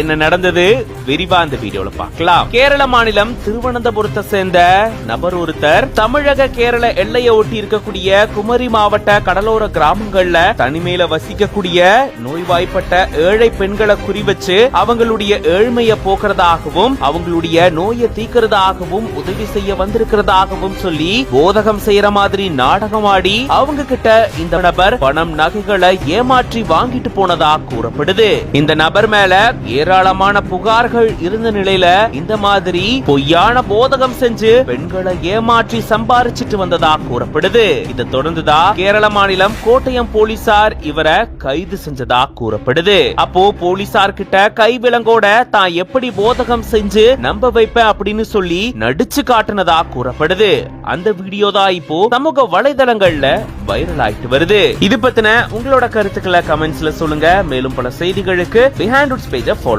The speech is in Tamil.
என்ன நடந்தது விரிவா இந்த வீடியோல பார்க்கலாம். கேரள மாநிலம் திருவனந்தபுரத்தை சேர்ந்த நபர் ஒருத்தர் தமிழக கேரள எல்லையை ஒட்டி இருக்கக்கூடிய குமரி மாவட்ட கடலோர கிராமங்கள்ல தனிமையில வசிக்கக்கூடிய நோய்வாய்ப்பட்ட ஏழை பெண்களை குறிவச்சு அவங்களுடைய ஏழ்மையை போக்குறதாகவும் அவங்களுடைய நோயை தீக்கிறதாகவும் உதவி செய்ய வந்திருக்கிறதாகவும் சொல்லி போதகம் செய்யற மாதிரி நாடகம் ஆடி அவங்க கிட்ட இந்த நபர் பணம் நகைகளை ஏமாற்றி வாங்கிட்டு போனதா கூறப்படுது. இந்த நபர் மேல ஏராளமான புகார்கள் இருந்த நிலையில இந்த மாதிரி பொய்யான போதகம் செஞ்சு பெண்களை ஏமாற்றி சம்பாரிச்சிட்டு வந்ததா கூறப்படுது. இதை தொடர்ந்துதான் கேரள மாநிலம் கோட்டயம் போலீசார் இவரை கைது செஞ்சதா கூறப்படுது. அப்போ போலீசார் கிட்ட கை விலங்கோட தான் எப்படி போதகம் செஞ்சு நம்ப வைப்பேன் அப்படின்னு சொல்லி நடிச்சு காட்டுனதா கூறப்படுது. அந்த வீடியோ தான் இப்போ சமூக வலைதளங்கள்ல வைரல் ஆயிட்டு வருது. இது பத்தின உங்களோட கருத்துக்களை கமெண்ட்ஸ்ல சொல்லுங்க. மேலும் பல செய்திகளுக்கு பிஹைண்ட் ரூட்ஸ் பேஜை ஃபாலோ